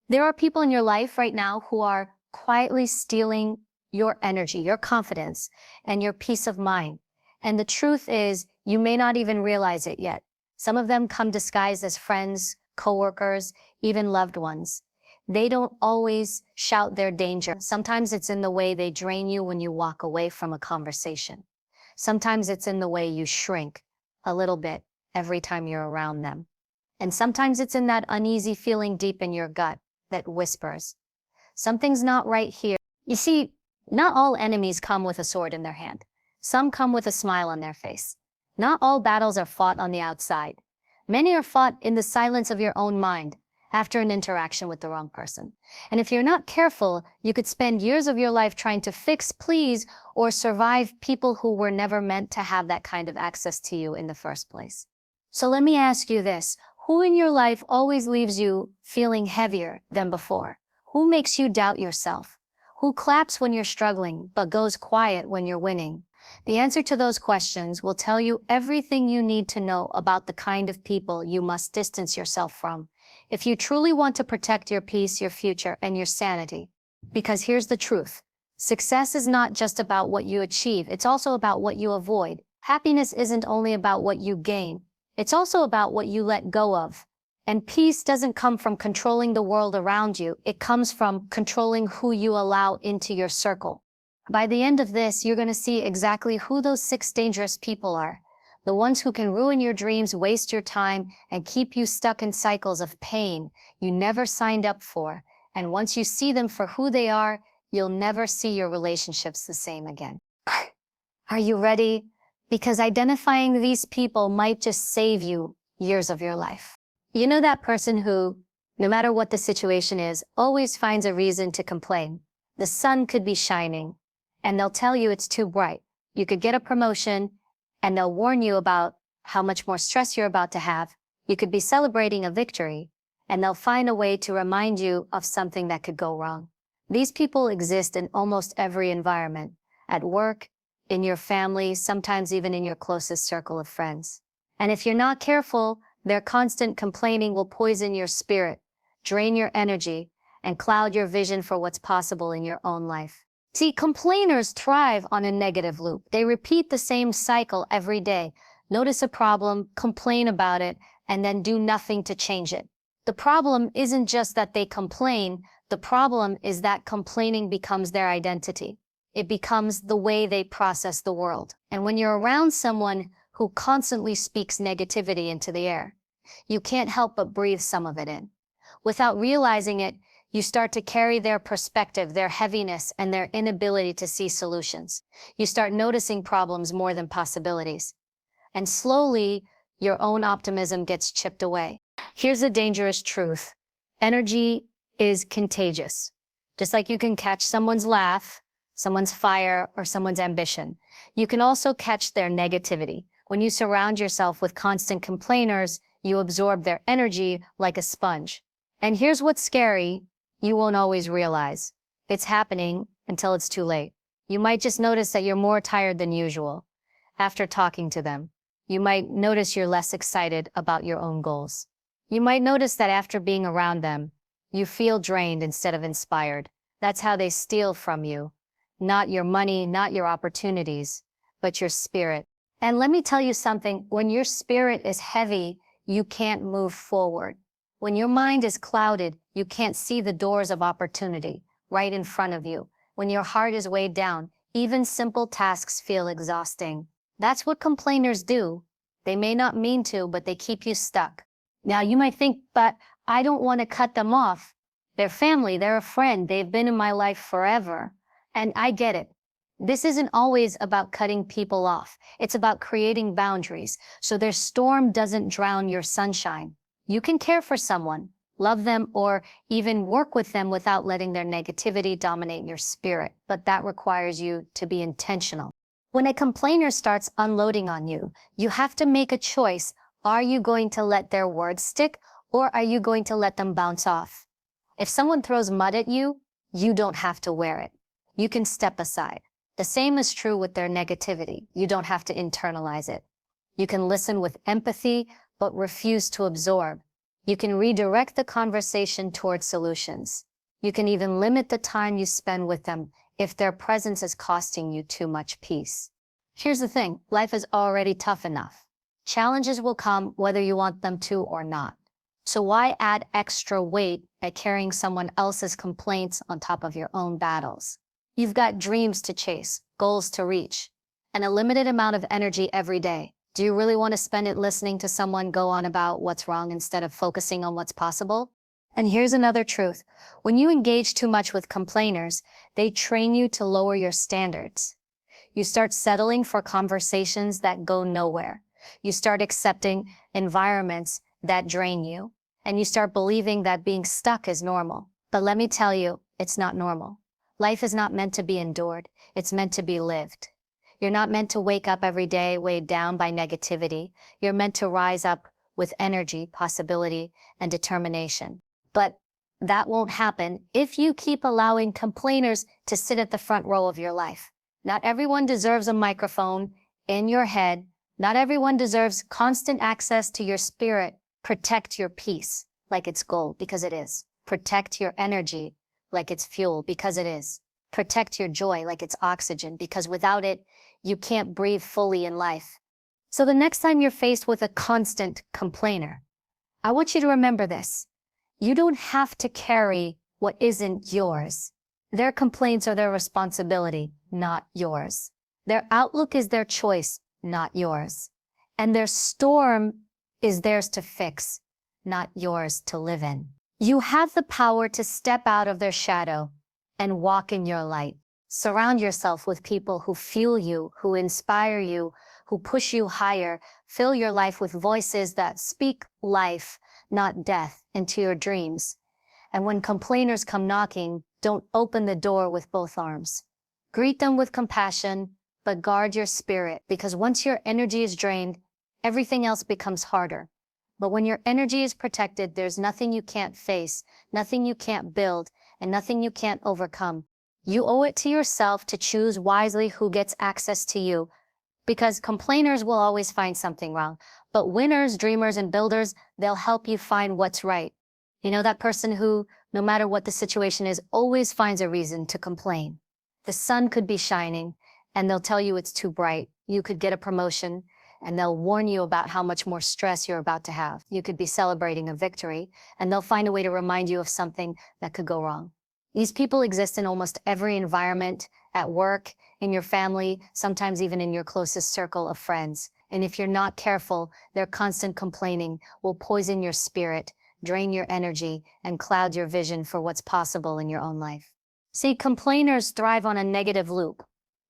There are people in your life right now who are quietly stealing your energy, your confidence, and your peace of mind. And the truth is, you may not even realize it yet. Some of them come disguised as friends, coworkers, even loved ones. They don't always shout their danger. Sometimes it's in the way they drain you when you walk away from a conversation. Sometimes it's in the way you shrink a little bit every time you're around them. And sometimes it's in that uneasy feeling deep in your gut that whispers, something's not right here. You see, not all enemies come with a sword in their hand. Some come with a smile on their face. Not all battles are fought on the outside. Many are fought in the silence of your own mind after an interaction with the wrong person. And if you're not careful, you could spend years of your life trying to fix, please, or survive people who were never meant to have that kind of access to you in the first place. So let me ask you this. Who in your life always leaves you feeling heavier than before? Who makes you doubt yourself? Who claps when you're struggling, but goes quiet when you're winning? The answer to those questions will tell you everything you need to know about the kind of people you must distance yourself from if you truly want to protect your peace, your future, and your sanity. Because here's the truth. Success is not just about what you achieve, it's also about what you avoid. Happiness isn't only about what you gain, it's also about what you let go of. And peace doesn't come from controlling the world around you, it comes from controlling who you allow into your circle. By the end of this, you're going to see exactly who those 6 dangerous people are. The ones who can ruin your dreams, waste your time, and keep you stuck in cycles of pain you never signed up for. And once you see them for who they are, you'll never see your relationships the same again. Are you ready? Because identifying these people might just save you years of your life. You know that person who, no matter what the situation is, always finds a reason to complain. The sun could be shining, and they'll tell you it's too bright. You could get a promotion, and they'll warn you about how much more stress you're about to have. You could be celebrating a victory, and they'll find a way to remind you of something that could go wrong. These people exist in almost every environment, at work, in your family, sometimes even in your closest circle of friends. And if you're not careful, their constant complaining will poison your spirit, drain your energy, and cloud your vision for what's possible in your own life. See, complainers thrive on a negative loop. They repeat the same cycle every day. Notice a problem, complain about it, and then do nothing to change it. The problem isn't just that they complain, the problem is that complaining becomes their identity. It becomes the way they process the world. And when you're around someone who constantly speaks negativity into the air, you can't help but breathe some of it in. Without realizing it, you start to carry their perspective, their heaviness, and their inability to see solutions. You start noticing problems more than possibilities. And slowly, your own optimism gets chipped away. Here's a dangerous truth. Energy is contagious. Just like you can catch someone's laugh, someone's fire, or someone's ambition, you can also catch their negativity. When you surround yourself with constant complainers, you absorb their energy like a sponge. And here's what's scary, you won't always realize. It's happening until it's too late. You might just notice that you're more tired than usual after talking to them. You might notice you're less excited about your own goals. You might notice that after being around them, you feel drained instead of inspired. That's how they steal from you. Not your money, not your opportunities, but your spirit. And let me tell you something, when your spirit is heavy, you can't move forward. When your mind is clouded, you can't see the doors of opportunity right in front of you. When your heart is weighed down, even simple tasks feel exhausting. That's what complainers do. They may not mean to, but they keep you stuck. Now you might think, but I don't want to cut them off. They're family, they're a friend, they've been in my life forever. And I get it. This isn't always about cutting people off. It's about creating boundaries so their storm doesn't drown your sunshine. You can care for someone, love them, or even work with them without letting their negativity dominate your spirit. But that requires you to be intentional. When a complainer starts unloading on you, you have to make a choice. Are you going to let their words stick, or are you going to let them bounce off? If someone throws mud at you, you don't have to wear it. You can step aside. The same is true with their negativity. You don't have to internalize it. You can listen with empathy, but refuse to absorb. You can redirect the conversation towards solutions. You can even limit the time you spend with them if their presence is costing you too much peace. Here's the thing, life is already tough enough. Challenges will come whether you want them to or not. So why add extra weight by carrying someone else's complaints on top of your own battles? You've got dreams to chase, goals to reach, and a limited amount of energy every day. Do you really want to spend it listening to someone go on about what's wrong instead of focusing on what's possible? And here's another truth. When you engage too much with complainers, they train you to lower your standards. You start settling for conversations that go nowhere. You start accepting environments that drain you. And you start believing that being stuck is normal. But let me tell you, it's not normal. Life is not meant to be endured. It's meant to be lived. You're not meant to wake up every day weighed down by negativity. You're meant to rise up with energy, possibility, and determination. But that won't happen if you keep allowing complainers to sit at the front row of your life. Not everyone deserves a microphone in your head. Not everyone deserves constant access to your spirit. Protect your peace like it's gold, because it is. Protect your energy like it's fuel, because it is. Protect your joy like it's oxygen, because without it, you can't breathe fully in life. So the next time you're faced with a constant complainer, I want you to remember this. You don't have to carry what isn't yours. Their complaints are their responsibility, not yours. Their outlook is their choice, not yours. And their storm is theirs to fix, not yours to live in. You have the power to step out of their shadow and walk in your light. Surround yourself with people who fuel you, who inspire you, who push you higher. Fill your life with voices that speak life, not death, into your dreams. And when complainers come knocking, don't open the door with both arms. Greet them with compassion, but guard your spirit, because once your energy is drained, everything else becomes harder. But when your energy is protected, there's nothing you can't face, nothing you can't build, and nothing you can't overcome. You owe it to yourself to choose wisely who gets access to you, because complainers will always find something wrong. But winners, dreamers, and builders, they'll help you find what's right. You know, that person who, no matter what the situation is, always finds a reason to complain. The sun could be shining, and they'll tell you it's too bright. You could get a promotion, and they'll warn you about how much more stress you're about to have. You could be celebrating a victory, and they'll find a way to remind you of something that could go wrong. These people exist in almost every environment, at work, in your family, sometimes even in your closest circle of friends. And if you're not careful, their constant complaining will poison your spirit, drain your energy, and cloud your vision for what's possible in your own life. See, complainers thrive on a negative loop.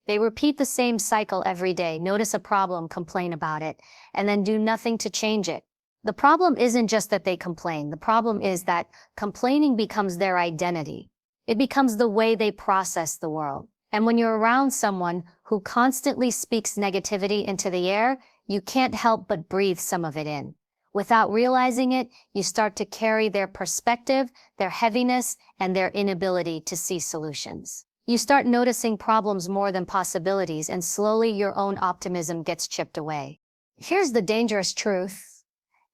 They repeat the same cycle every day, notice a problem, complain about it, and then do nothing to change it. The problem isn't just that they complain. The problem is that complaining becomes their identity. It becomes the way they process the world. And when you're around someone who constantly speaks negativity into the air, you can't help but breathe some of it in. Without realizing it, you start to carry their perspective, their heaviness, and their inability to see solutions. You start noticing problems more than possibilities, and slowly your own optimism gets chipped away. Here's the dangerous truth.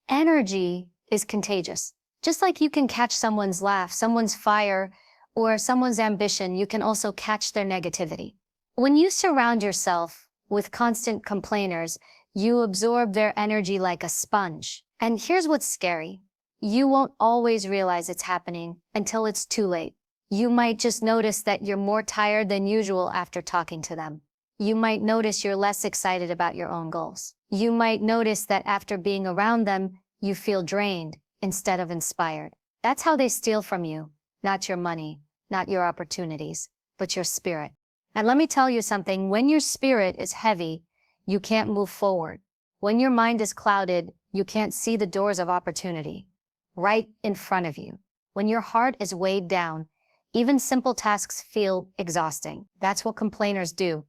Energy is contagious. Just like you can catch someone's laugh, someone's fire, or someone's ambition, you can also catch their negativity. When you surround yourself with constant complainers, you absorb their energy like a sponge. And here's what's scary. You won't always realize it's happening until it's too late. You might just notice that you're more tired than usual after talking to them. You might notice you're less excited about your own goals. You might notice that after being around them, you feel drained instead of inspired. That's how they steal from you. Not your money, not your opportunities, but your spirit. And let me tell you something, when your spirit is heavy, you can't move forward. When your mind is clouded, you can't see the doors of opportunity right in front of you. When your heart is weighed down, even simple tasks feel exhausting. That's what complainers do.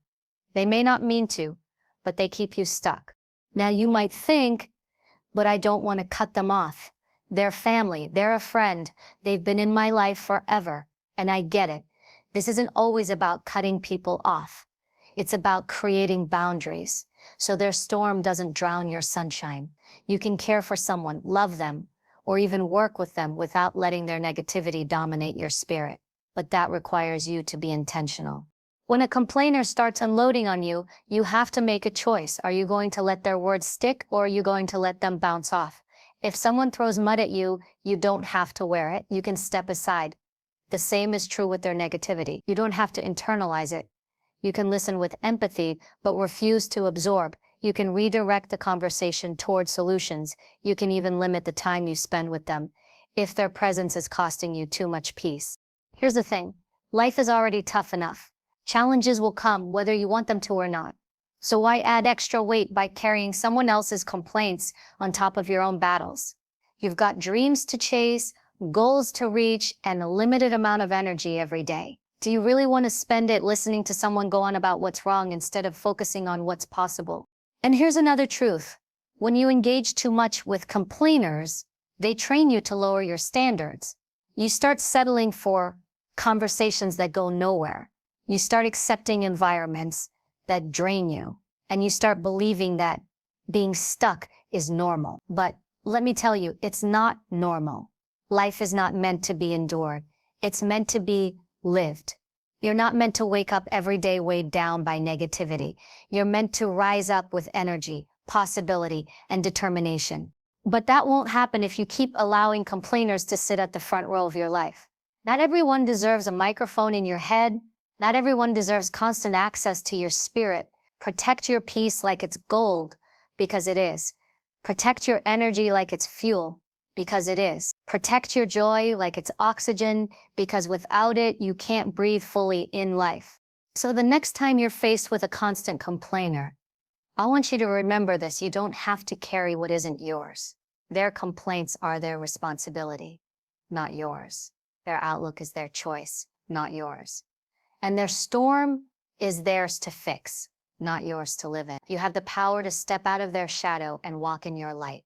They may not mean to, but they keep you stuck. Now you might think, but I don't want to cut them off. They're family, they're a friend, they've been in my life forever, and I get it. This isn't always about cutting people off. It's about creating boundaries, so their storm doesn't drown your sunshine. You can care for someone, love them, or even work with them without letting their negativity dominate your spirit. But that requires you to be intentional. When a complainer starts unloading on you, you have to make a choice. Are you going to let their words stick, or are you going to let them bounce off? If someone throws mud at you, you don't have to wear it. You can step aside. The same is true with their negativity. You don't have to internalize it. You can listen with empathy, but refuse to absorb. You can redirect the conversation toward solutions. You can even limit the time you spend with them if their presence is costing you too much peace. Here's the thing. Life is already tough enough. Challenges will come whether you want them to or not. So why add extra weight by carrying someone else's complaints on top of your own battles? You've got dreams to chase, goals to reach, and a limited amount of energy every day. Do you really want to spend it listening to someone go on about what's wrong instead of focusing on what's possible? And here's another truth. When you engage too much with complainers, they train you to lower your standards. You start settling for conversations that go nowhere. You start accepting environments that drain you, and you start believing that being stuck is normal. But let me tell you, it's not normal. Life is not meant to be endured. It's meant to be lived. You're not meant to wake up every day weighed down by negativity. You're meant to rise up with energy, possibility, and determination. But that won't happen if you keep allowing complainers to sit at the front row of your life. Not everyone deserves a microphone in your head. Not everyone deserves constant access to your spirit. Protect your peace like it's gold, because it is. Protect your energy like it's fuel, because it is. Protect your joy like it's oxygen, because without it, you can't breathe fully in life. So the next time you're faced with a constant complainer, I want you to remember this: you don't have to carry what isn't yours. Their complaints are their responsibility, not yours. Their outlook is their choice, not yours. And their storm is theirs to fix, not yours to live in. You have the power to step out of their shadow and walk in your light.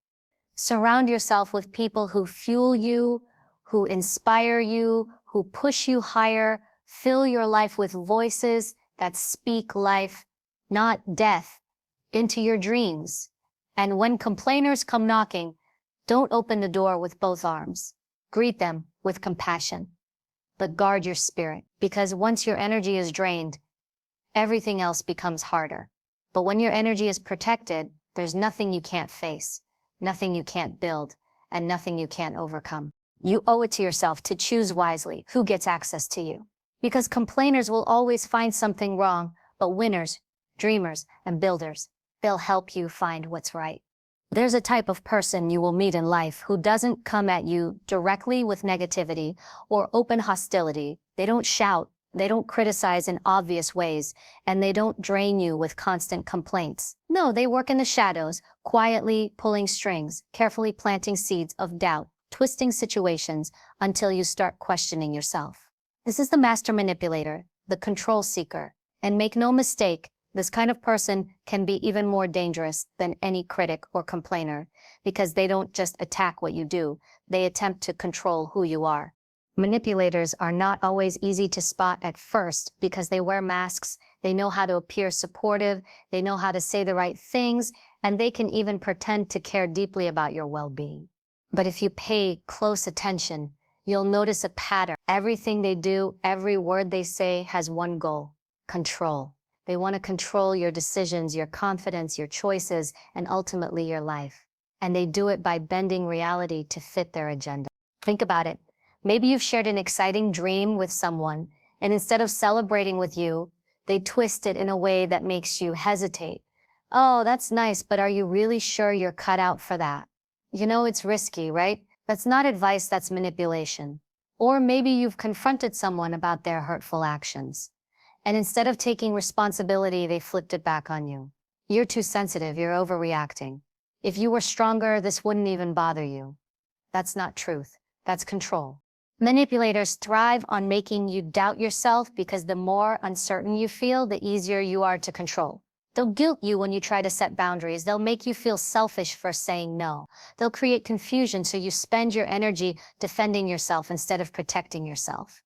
Surround yourself with people who fuel you, who inspire you, who push you higher. Fill your life with voices that speak life, not death, into your dreams. And when complainers come knocking, don't open the door with both arms. Greet them with compassion. But guard your spirit, because once your energy is drained, everything else becomes harder. But when your energy is protected, there's nothing you can't face, nothing you can't build, and nothing you can't overcome. You owe it to yourself to choose wisely who gets access to you. Because complainers will always find something wrong, but winners, dreamers, and builders, they'll help you find what's right. There's a type of person you will meet in life who doesn't come at you directly with negativity or open hostility. They don't shout, they don't criticize in obvious ways, and they don't drain you with constant complaints. No, they work in the shadows, quietly pulling strings, carefully planting seeds of doubt, twisting situations until you start questioning yourself. This is the master manipulator, the control seeker. And make no mistake, this kind of person can be even more dangerous than any critic or complainer, because they don't just attack what you do, they attempt to control who you are. Manipulators are not always easy to spot at first because they wear masks, they know how to appear supportive, they know how to say the right things, and they can even pretend to care deeply about your well-being. But if you pay close attention, you'll notice a pattern. Everything they do, every word they say has one goal: control. They want to control your decisions, your confidence, your choices, and ultimately your life. And they do it by bending reality to fit their agenda. Think about it. Maybe you've shared an exciting dream with someone, and instead of celebrating with you, they twist it in a way that makes you hesitate. Oh, that's nice, but are you really sure you're cut out for that? You know, it's risky, right? That's not advice, that's manipulation. Or maybe you've confronted someone about their hurtful actions, and instead of taking responsibility, they flipped it back on you. You're too sensitive, you're overreacting. If you were stronger, this wouldn't even bother you. That's not truth, that's control. Manipulators thrive on making you doubt yourself, because the more uncertain you feel, the easier you are to control. They'll guilt you when you try to set boundaries. They'll make you feel selfish for saying no. They'll create confusion so you spend your energy defending yourself instead of protecting yourself.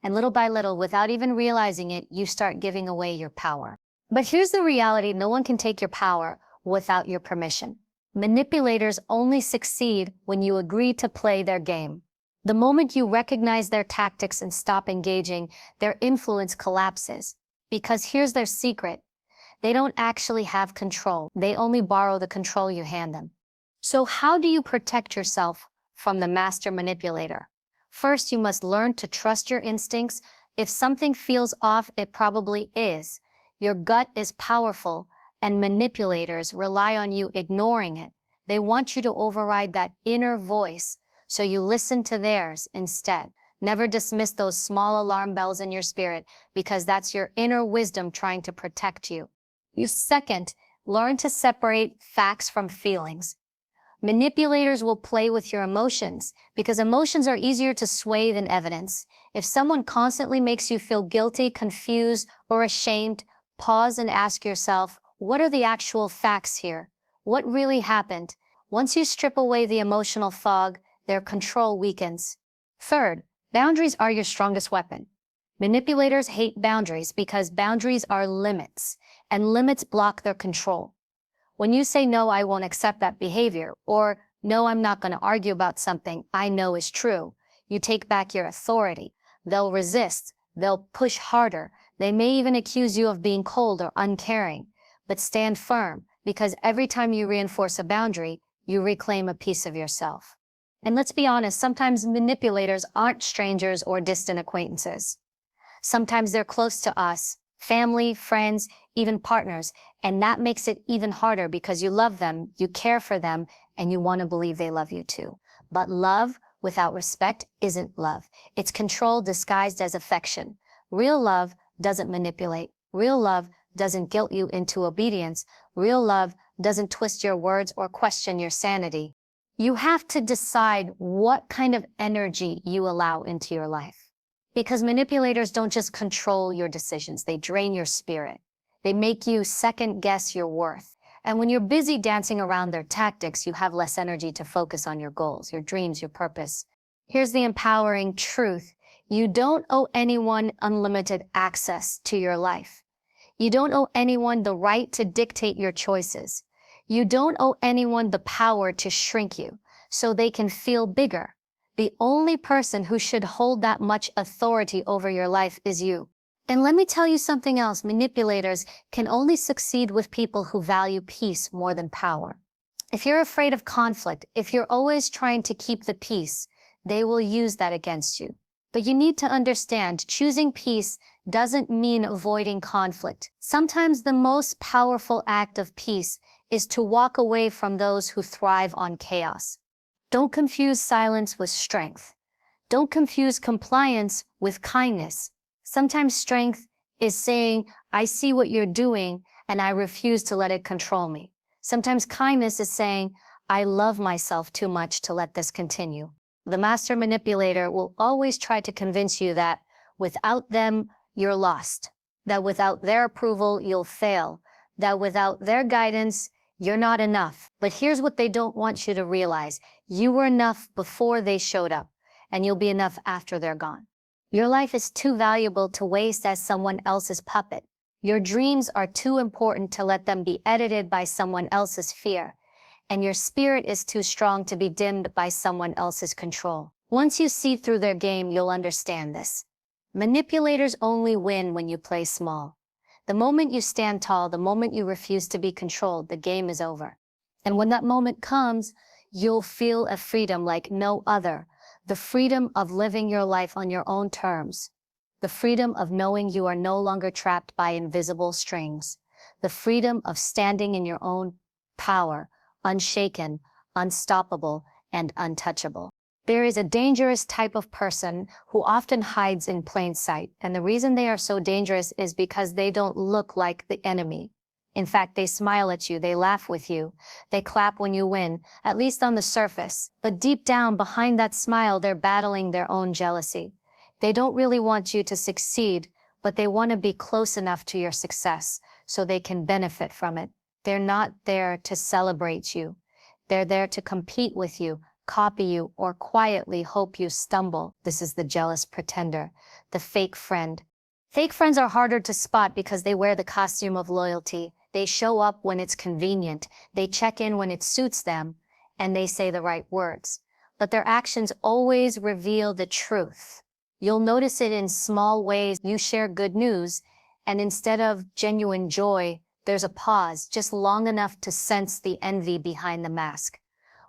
And little by little, without even realizing it, you start giving away your power. But here's the reality: no one can take your power without your permission. Manipulators only succeed when you agree to play their game. The moment you recognize their tactics and stop engaging, their influence collapses. Because here's their secret. They don't actually have control. They only borrow the control you hand them. So how do you protect yourself from the master manipulator? First, you must learn to trust your instincts. If something feels off, it probably is. Your gut is powerful, and manipulators rely on you ignoring it. They want you to override that inner voice, so you listen to theirs instead. Never dismiss those small alarm bells in your spirit, because that's your inner wisdom trying to protect you. Second, learn to separate facts from feelings. Manipulators will play with your emotions because emotions are easier to sway than evidence. If someone constantly makes you feel guilty, confused, or ashamed, pause and ask yourself, what are the actual facts here? What really happened? Once you strip away the emotional fog, their control weakens. Third, boundaries are your strongest weapon. Manipulators hate boundaries because boundaries are limits, and limits block their control. When you say, no, I won't accept that behavior, or no, I'm not going to argue about something I know is true, you take back your authority. They'll resist. They'll push harder. They may even accuse you of being cold or uncaring. But stand firm, because every time you reinforce a boundary, you reclaim a piece of yourself. And let's be honest, sometimes manipulators aren't strangers or distant acquaintances. Sometimes they're close to us, family, friends, even partners, and that makes it even harder because you love them, you care for them, and you want to believe they love you too. But love without respect isn't love. It's control disguised as affection. Real love doesn't manipulate. Real love doesn't guilt you into obedience. Real love doesn't twist your words or question your sanity. You have to decide what kind of energy you allow into your life. Because manipulators don't just control your decisions, they drain your spirit. They make you second-guess your worth. And when you're busy dancing around their tactics, you have less energy to focus on your goals, your dreams, your purpose. Here's the empowering truth. You don't owe anyone unlimited access to your life. You don't owe anyone the right to dictate your choices. You don't owe anyone the power to shrink you so they can feel bigger. The only person who should hold that much authority over your life is you. And let me tell you something else. Manipulators can only succeed with people who value peace more than power. If you're afraid of conflict, if you're always trying to keep the peace, they will use that against you. But you need to understand, choosing peace doesn't mean avoiding conflict. Sometimes the most powerful act of peace is to walk away from those who thrive on chaos. Don't confuse silence with strength. Don't confuse compliance with kindness. Sometimes strength is saying, I see what you're doing and I refuse to let it control me. Sometimes kindness is saying, I love myself too much to let this continue. The master manipulator will always try to convince you that without them, you're lost. That without their approval, you'll fail. That without their guidance, you're not enough. But here's what they don't want you to realize. You were enough before they showed up, and you'll be enough after they're gone. Your life is too valuable to waste as someone else's puppet. Your dreams are too important to let them be edited by someone else's fear. And your spirit is too strong to be dimmed by someone else's control. Once you see through their game, you'll understand this. Manipulators only win when you play small. The moment you stand tall, the moment you refuse to be controlled, the game is over. And when that moment comes, you'll feel a freedom like no other. The freedom of living your life on your own terms. The freedom of knowing you are no longer trapped by invisible strings. The freedom of standing in your own power, unshaken, unstoppable, and untouchable. There is a dangerous type of person who often hides in plain sight, and the reason they are so dangerous is because they don't look like the enemy. In fact, they smile at you, they laugh with you, they clap when you win, at least on the surface. But deep down, behind that smile, they're battling their own jealousy. They don't really want you to succeed, but they want to be close enough to your success so they can benefit from it. They're not there to celebrate you. They're there to compete with you, copy you, or quietly hope you stumble. This is the jealous pretender, the fake friend. Fake friends are harder to spot because they wear the costume of loyalty. They show up when it's convenient, they check in when it suits them, and they say the right words. But their actions always reveal the truth. You'll notice it in small ways. You share good news, and instead of genuine joy, there's a pause just long enough to sense the envy behind the mask.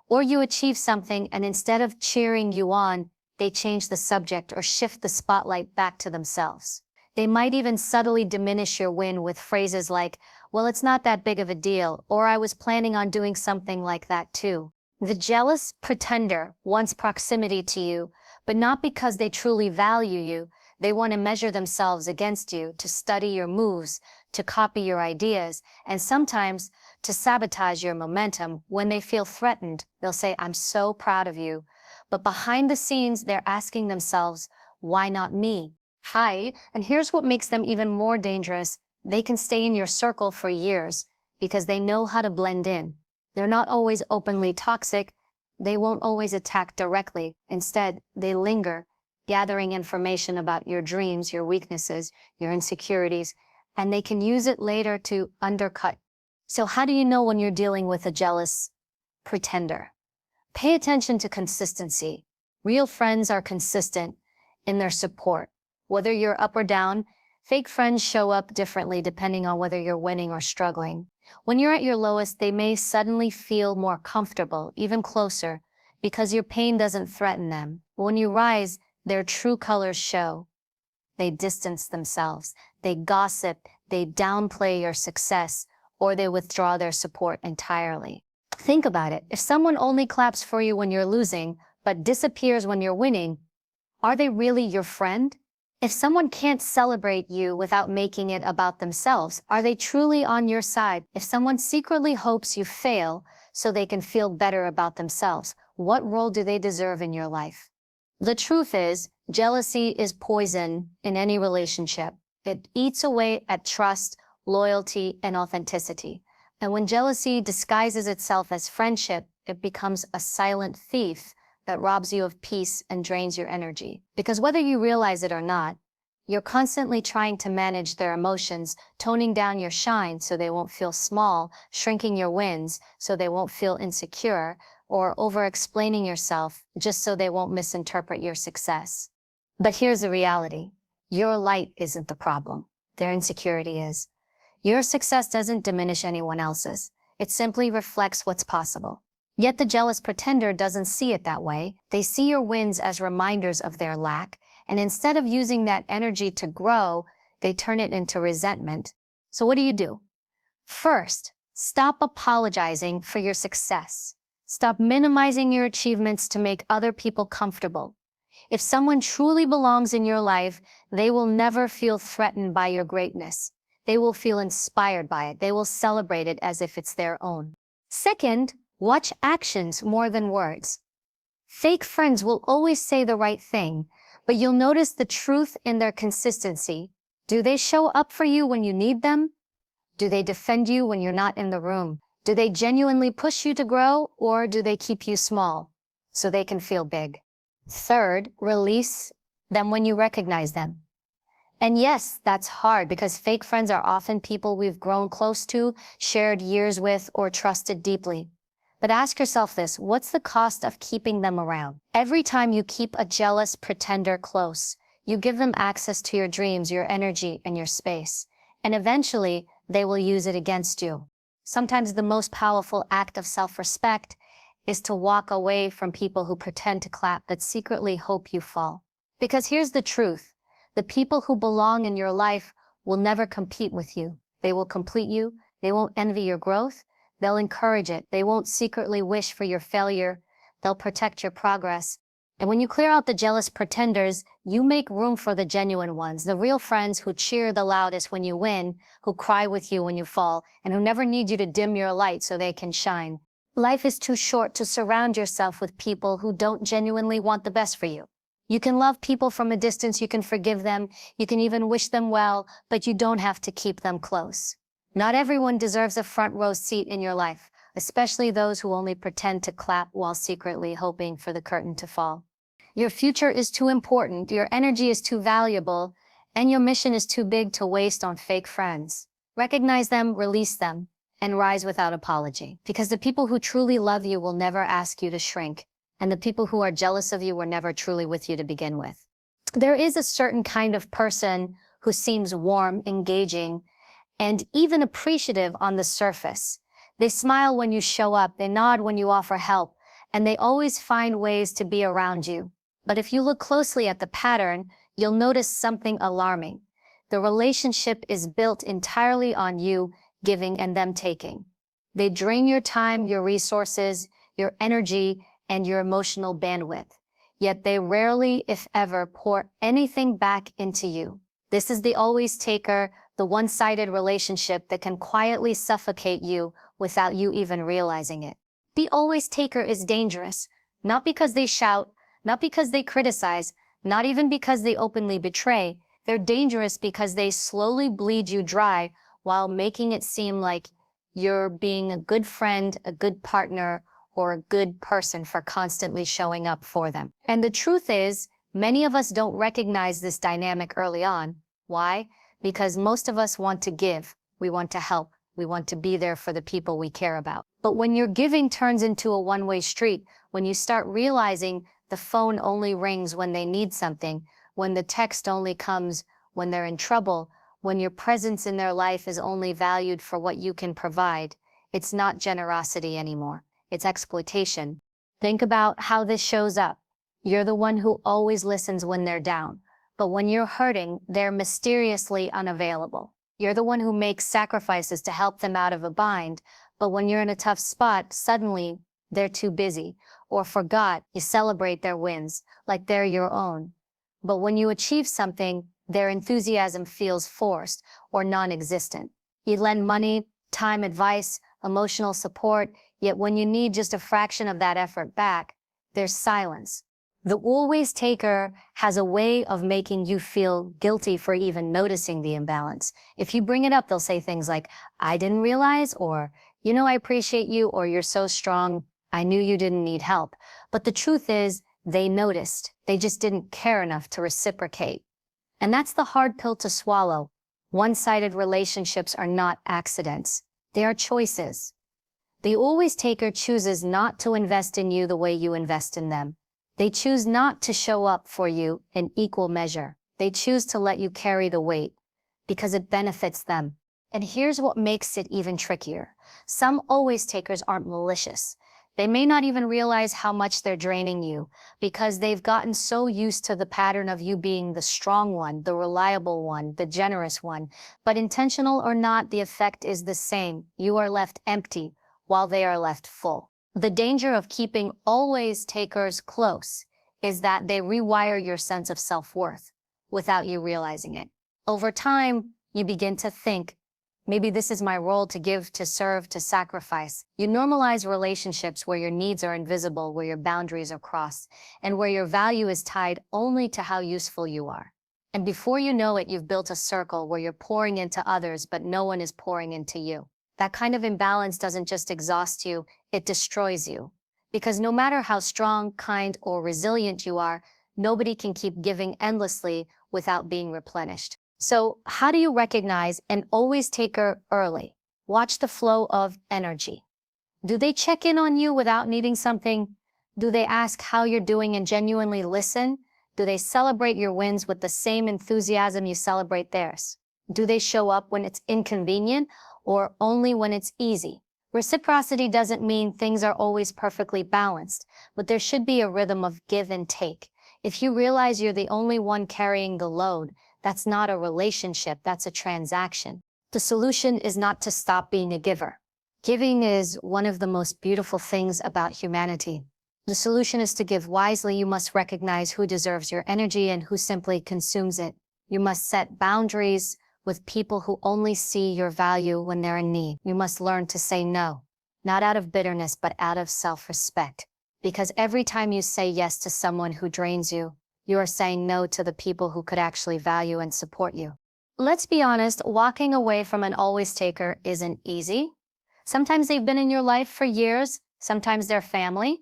Or you achieve something, and instead of cheering you on, they change the subject or shift the spotlight back to themselves. They might even subtly diminish your win with phrases like, well, it's not that big of a deal, or I was planning on doing something like that too. The jealous pretender wants proximity to you, but not because they truly value you. They want to measure themselves against you, to study your moves, to copy your ideas, and sometimes to sabotage your momentum. When they feel threatened, they'll say, I'm so proud of you. But behind the scenes, they're asking themselves, why not me? Hi, and here's what makes them even more dangerous. They can stay in your circle for years because they know how to blend in. They're not always openly toxic. They won't always attack directly. Instead, they linger, gathering information about your dreams, your weaknesses, your insecurities, and they can use it later to undercut. So how do you know when you're dealing with a jealous pretender? Pay attention to consistency. Real friends are consistent in their support. Whether you're up or down, fake friends show up differently depending on whether you're winning or struggling. When you're at your lowest, they may suddenly feel more comfortable, even closer, because your pain doesn't threaten them. When you rise, their true colors show. They distance themselves, they gossip, they downplay your success, or they withdraw their support entirely. Think about it. If someone only claps for you when you're losing, but disappears when you're winning, are they really your friend? If someone can't celebrate you without making it about themselves, are they truly on your side? If someone secretly hopes you fail so they can feel better about themselves, what role do they deserve in your life? The truth is, jealousy is poison in any relationship. It eats away at trust, loyalty, and authenticity. And when jealousy disguises itself as friendship, it becomes a silent thief that robs you of peace and drains your energy. Because whether you realize it or not, you're constantly trying to manage their emotions, toning down your shine so they won't feel small, shrinking your wins so they won't feel insecure, or over-explaining yourself just so they won't misinterpret your success. But here's the reality. Your light isn't the problem. Their insecurity is. Your success doesn't diminish anyone else's. It simply reflects what's possible. Yet the jealous pretender doesn't see it that way. They see your wins as reminders of their lack, and instead of using that energy to grow, they turn it into resentment. So what do? First, stop apologizing for your success. Stop minimizing your achievements to make other people comfortable. If someone truly belongs in your life, they will never feel threatened by your greatness. They will feel inspired by it. They will celebrate it as if it's their own. Second, watch actions more than words. Fake friends will always say the right thing, but you'll notice the truth in their consistency. Do they show up for you when you need them? Do they defend you when you're not in the room? Do they genuinely push you to grow, or do they keep you small so they can feel big? Third, release them when you recognize them. And yes, that's hard because fake friends are often people we've grown close to, shared years with, or trusted deeply. But ask yourself this, what's the cost of keeping them around? Every time you keep a jealous pretender close, you give them access to your dreams, your energy, and your space. And eventually, they will use it against you. Sometimes the most powerful act of self-respect is to walk away from people who pretend to clap but secretly hope you fall. Because here's the truth. The people who belong in your life will never compete with you. They will complete you. They won't envy your growth. They'll encourage it. They won't secretly wish for your failure. They'll protect your progress. And when you clear out the jealous pretenders, you make room for the genuine ones, the real friends who cheer the loudest when you win, who cry with you when you fall, and who never need you to dim your light so they can shine. Life is too short to surround yourself with people who don't genuinely want the best for you. You can love people from a distance, you can forgive them, you can even wish them well, but you don't have to keep them close. Not everyone deserves a front row seat in your life, especially those who only pretend to clap while secretly hoping for the curtain to fall. Your future is too important, your energy is too valuable, and your mission is too big to waste on fake friends. Recognize them, release them, and rise without apology. Because the people who truly love you will never ask you to shrink, and the people who are jealous of you were never truly with you to begin with. There is a certain kind of person who seems warm, engaging, and even appreciative on the surface. They smile when you show up, they nod when you offer help, and they always find ways to be around you. But if you look closely at the pattern, you'll notice something alarming. The relationship is built entirely on you giving and them taking. They drain your time, your resources, your energy, and your emotional bandwidth. Yet they rarely, if ever, pour anything back into you. This is the always taker, the one-sided relationship that can quietly suffocate you without you even realizing it. The always taker is dangerous, not because they shout, not because they criticize, not even because they openly betray. They're dangerous because they slowly bleed you dry while making it seem like you're being a good friend, a good partner, or a good person for constantly showing up for them. And the truth is, many of us don't recognize this dynamic early on. Why? Because most of us want to give, we want to help, we want to be there for the people we care about. But when your giving turns into a one-way street, when you start realizing the phone only rings when they need something, when the text only comes when they're in trouble, when your presence in their life is only valued for what you can provide, it's not generosity anymore. It's exploitation. Think about how this shows up. You're the one who always listens when they're down, but when you're hurting, they're mysteriously unavailable. You're the one who makes sacrifices to help them out of a bind, but when you're in a tough spot, suddenly they're too busy or forgot. You celebrate their wins like they're your own. But when you achieve something, their enthusiasm feels forced or non-existent. You lend money, time, advice, emotional support, yet when you need just a fraction of that effort back, there's silence. The always taker has a way of making you feel guilty for even noticing the imbalance. If you bring it up, they'll say things like, I didn't realize, or, I appreciate you, or you're so strong, I knew you didn't need help. But the truth is, they noticed. They just didn't care enough to reciprocate. And that's the hard pill to swallow. One-sided relationships are not accidents. They are choices. The always taker chooses not to invest in you the way you invest in them. They choose not to show up for you in equal measure. They choose to let you carry the weight because it benefits them. And here's what makes it even trickier. Some always takers aren't malicious. They may not even realize how much they're draining you because they've gotten so used to the pattern of you being the strong one, the reliable one, the generous one. But intentional or not, the effect is the same. You are left empty while they are left full. The danger of keeping always takers close is that they rewire your sense of self-worth without you realizing it. Over time, you begin to think, maybe this is my role to give, to serve, to sacrifice. You normalize relationships where your needs are invisible, where your boundaries are crossed, and where your value is tied only to how useful you are. And before you know it, you've built a circle where you're pouring into others, but no one is pouring into you. That kind of imbalance doesn't just exhaust you, it destroys you. Because no matter how strong, kind, or resilient you are, nobody can keep giving endlessly without being replenished. So how do you recognize an always taker early? Watch the flow of energy. Do they check in on you without needing something? Do they ask how you're doing and genuinely listen? Do they celebrate your wins with the same enthusiasm you celebrate theirs? Do they show up when it's inconvenient or only when it's easy? Reciprocity doesn't mean things are always perfectly balanced, but there should be a rhythm of give and take. If you realize you're the only one carrying the load, that's not a relationship, that's a transaction. The solution is not to stop being a giver. Giving is one of the most beautiful things about humanity. The solution is to give wisely. You must recognize who deserves your energy and who simply consumes it. You must set boundaries with people who only see your value when they're in need. You must learn to say no, not out of bitterness, but out of self-respect. Because every time you say yes to someone who drains you, you are saying no to the people who could actually value and support you. Let's be honest, walking away from an always taker isn't easy. Sometimes they've been in your life for years, sometimes they're family,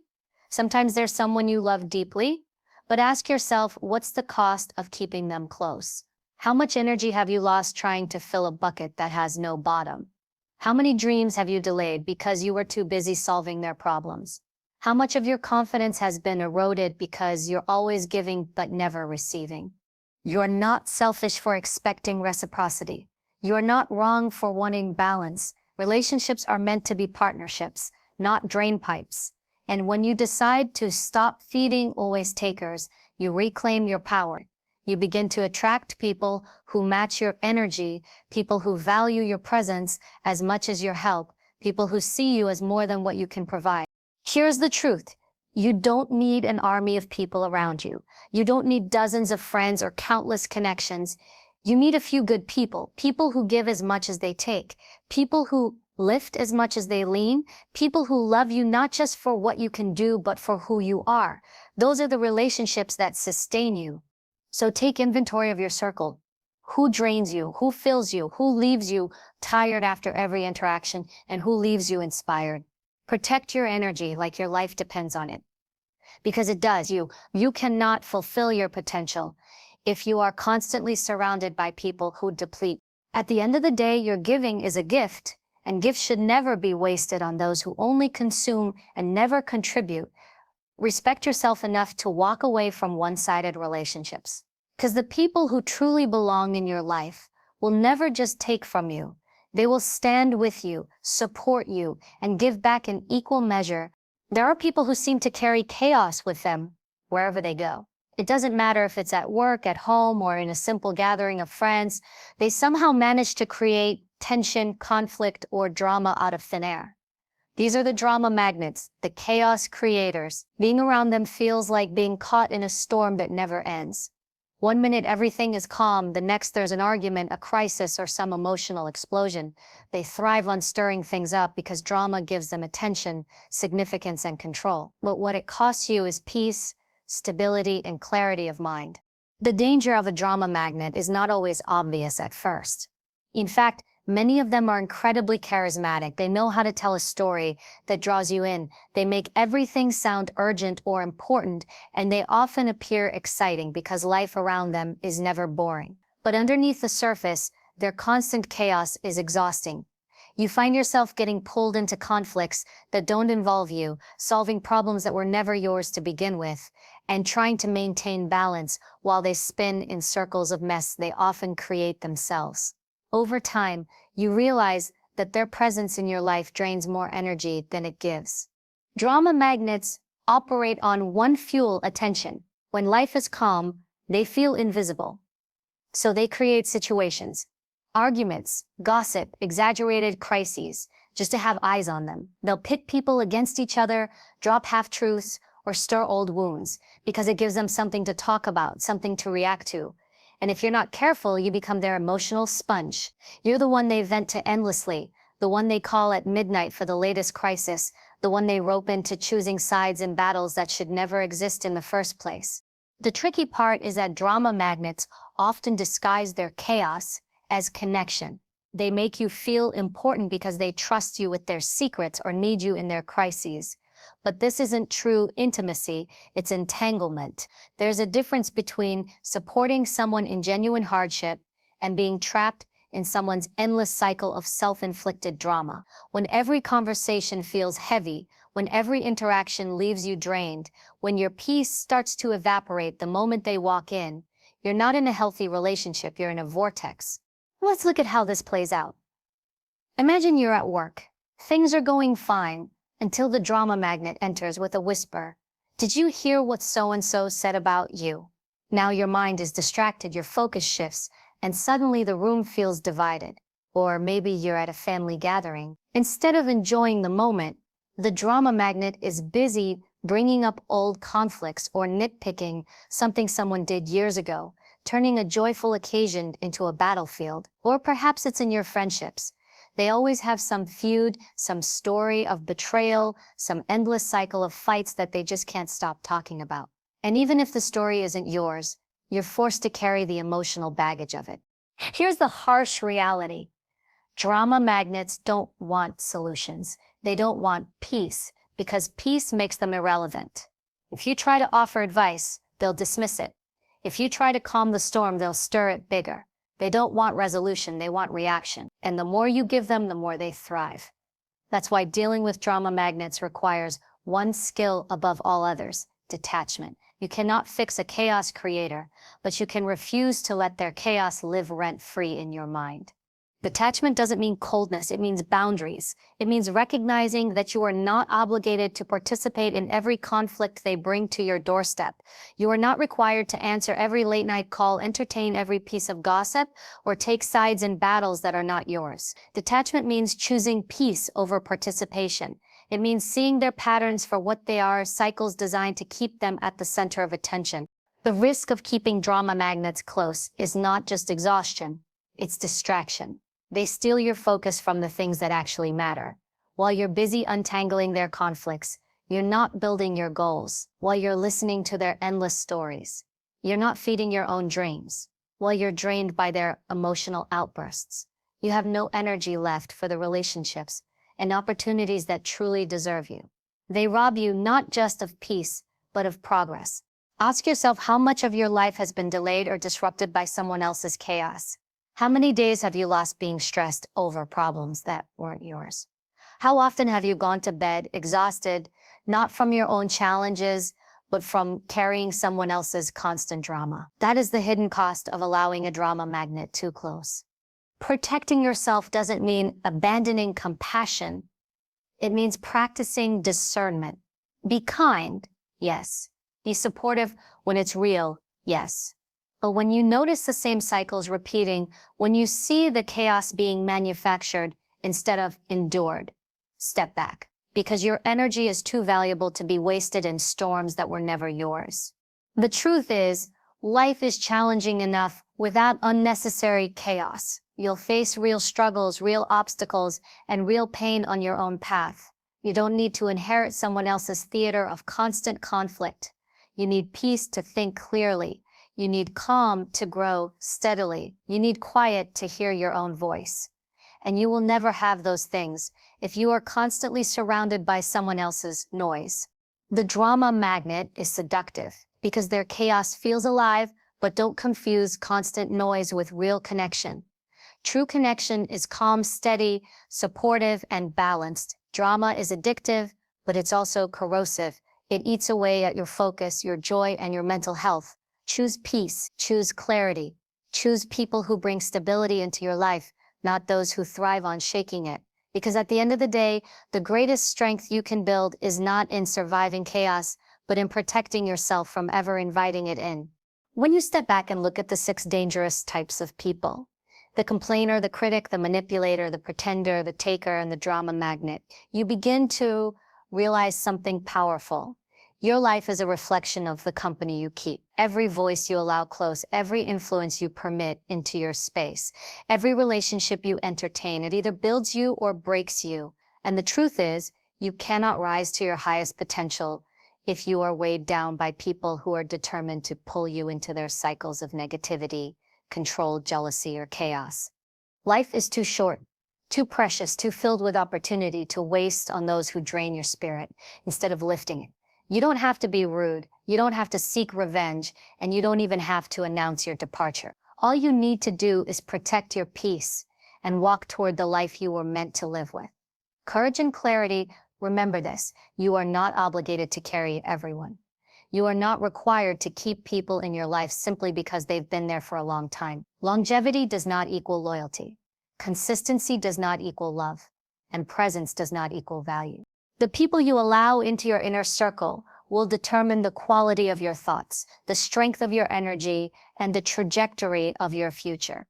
sometimes they're someone you love deeply. But ask yourself, what's the cost of keeping them close? How much energy have you lost trying to fill a bucket that has no bottom? How many dreams have you delayed because you were too busy solving their problems? How much of your confidence has been eroded because you're always giving but never receiving? You're not selfish for expecting reciprocity. You're not wrong for wanting balance. Relationships are meant to be partnerships, not drain pipes. And when you decide to stop feeding always takers, you reclaim your power. You begin to attract people who match your energy, people who value your presence as much as your help, people who see you as more than what you can provide. Here's the truth. You don't need an army of people around you. You don't need dozens of friends or countless connections. You need a few good people, people who give as much as they take, people who lift as much as they lean, people who love you not just for what you can do, but for who you are. Those are the relationships that sustain you. So take inventory of your circle. Who drains you? Who fills you? Who leaves you tired after every interaction? And who leaves you inspired? Protect your energy like your life depends on it. Because it does. You cannot fulfill your potential if you are constantly surrounded by people who deplete. At the end of the day, your giving is a gift, and gifts should never be wasted on those who only consume and never contribute. Respect yourself enough to walk away from one-sided relationships. Because the people who truly belong in your life will never just take from you. They will stand with you, support you, and give back in equal measure. There are people who seem to carry chaos with them wherever they go. It doesn't matter if it's at work, at home, or in a simple gathering of friends. They somehow manage to create tension, conflict, or drama out of thin air. These are the drama magnets, the chaos creators. Being around them feels like being caught in a storm that never ends. One minute everything is calm, the next there's an argument, a crisis, or some emotional explosion. They thrive on stirring things up because drama gives them attention, significance, and control. But what it costs you is peace, stability, and clarity of mind. The danger of a drama magnet is not always obvious at first. In fact, many of them are incredibly charismatic. They know how to tell a story that draws you in. They make everything sound urgent or important, and they often appear exciting because life around them is never boring. But underneath the surface, their constant chaos is exhausting. You find yourself getting pulled into conflicts that don't involve you, solving problems that were never yours to begin with, and trying to maintain balance while they spin in circles of mess they often create themselves. Over time, you realize that their presence in your life drains more energy than it gives. Drama magnets operate on one fuel: attention. When life is calm, they feel invisible. So they create situations, arguments, gossip, exaggerated crises, just to have eyes on them. They'll pit people against each other, drop half-truths, or stir old wounds, because it gives them something to talk about, something to react to. And if you're not careful, you become their emotional sponge. You're the one they vent to endlessly, the one they call at midnight for the latest crisis, the one they rope into choosing sides in battles that should never exist in the first place. The tricky part is that drama magnets often disguise their chaos as connection. They make you feel important because they trust you with their secrets or need you in their crises. But this isn't true intimacy, it's entanglement. There's a difference between supporting someone in genuine hardship and being trapped in someone's endless cycle of self-inflicted drama. When every conversation feels heavy, when every interaction leaves you drained, when your peace starts to evaporate the moment they walk in, you're not in a healthy relationship, you're in a vortex. Let's look at how this plays out. Imagine you're at work. Things are going fine, until the drama magnet enters with a whisper. Did you hear what so-and-so said about you? Now your mind is distracted, your focus shifts, and suddenly the room feels divided. Or maybe you're at a family gathering. Instead of enjoying the moment, the drama magnet is busy bringing up old conflicts or nitpicking something someone did years ago, turning a joyful occasion into a battlefield. Or perhaps it's in your friendships. They always have some feud, some story of betrayal, some endless cycle of fights that they just can't stop talking about. And even if the story isn't yours, you're forced to carry the emotional baggage of it. Here's the harsh reality. Drama magnets don't want solutions. They don't want peace, because peace makes them irrelevant. If you try to offer advice, they'll dismiss it. If you try to calm the storm, they'll stir it bigger. They don't want resolution, they want reaction. And the more you give them, the more they thrive. That's why dealing with drama magnets requires one skill above all others: detachment. You cannot fix a chaos creator, but you can refuse to let their chaos live rent-free in your mind. Detachment doesn't mean coldness, it means boundaries. It means recognizing that you are not obligated to participate in every conflict they bring to your doorstep. You are not required to answer every late-night call, entertain every piece of gossip, or take sides in battles that are not yours. Detachment means choosing peace over participation. It means seeing their patterns for what they are, cycles designed to keep them at the center of attention. The risk of keeping drama magnets close is not just exhaustion, it's distraction. They steal your focus from the things that actually matter. While you're busy untangling their conflicts, you're not building your goals. While you're listening to their endless stories, you're not feeding your own dreams. While you're drained by their emotional outbursts, you have no energy left for the relationships and opportunities that truly deserve you. They rob you not just of peace, but of progress. Ask yourself how much of your life has been delayed or disrupted by someone else's chaos. How many days have you lost being stressed over problems that weren't yours? How often have you gone to bed exhausted, not from your own challenges, but from carrying someone else's constant drama? That is the hidden cost of allowing a drama magnet too close. Protecting yourself doesn't mean abandoning compassion. It means practicing discernment. Be kind, yes. Be supportive when it's real, yes. But when you notice the same cycles repeating, when you see the chaos being manufactured instead of endured, step back, because your energy is too valuable to be wasted in storms that were never yours. The truth is, life is challenging enough without unnecessary chaos. You'll face real struggles, real obstacles, and real pain on your own path. You don't need to inherit someone else's theater of constant conflict. You need peace to think clearly. You need calm to grow steadily. You need quiet to hear your own voice. And you will never have those things if you are constantly surrounded by someone else's noise. The drama magnet is seductive because their chaos feels alive, but don't confuse constant noise with real connection. True connection is calm, steady, supportive, and balanced. Drama is addictive, but it's also corrosive. It eats away at your focus, your joy, and your mental health. Choose peace, choose clarity, choose people who bring stability into your life, not those who thrive on shaking it. Because at the end of the day, the greatest strength you can build is not in surviving chaos, but in protecting yourself from ever inviting it in. When you step back and look at the 6 dangerous types of people, the complainer, the critic, the manipulator, the pretender, the taker, and the drama magnet, you begin to realize something powerful. Your life is a reflection of the company you keep. Every voice you allow close, every influence you permit into your space, every relationship you entertain, it either builds you or breaks you. And the truth is, you cannot rise to your highest potential if you are weighed down by people who are determined to pull you into their cycles of negativity, control, jealousy, or chaos. Life is too short, too precious, too filled with opportunity to waste on those who drain your spirit instead of lifting it. You don't have to be rude, you don't have to seek revenge, and you don't even have to announce your departure. All you need to do is protect your peace and walk toward the life you were meant to live with. Courage and clarity, remember this, you are not obligated to carry everyone. You are not required to keep people in your life simply because they've been there for a long time. Longevity does not equal loyalty. Consistency does not equal love. And presence does not equal value. The people you allow into your inner circle will determine the quality of your thoughts, the strength of your energy, and the trajectory of your future.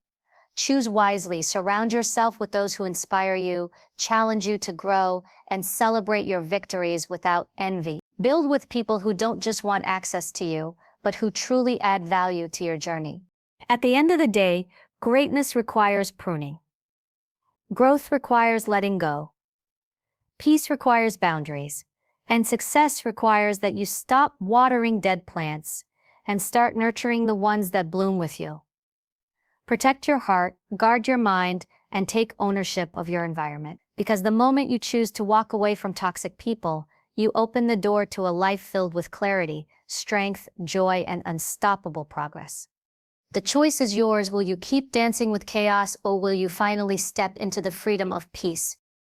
Choose wisely, surround yourself with those who inspire you, challenge you to grow, and celebrate your victories without envy. Build with people who don't just want access to you, but who truly add value to your journey. At the end of the day, greatness requires pruning. Growth requires letting go. Peace requires boundaries, and success requires that you stop watering dead plants and start nurturing the ones that bloom with you. Protect your heart, guard your mind, and take ownership of your environment. Because the moment you choose to walk away from toxic people, you open the door to a life filled with clarity, strength, joy, and unstoppable progress. The choice is yours. Will you keep dancing with chaos, or will you finally step into the freedom of peace?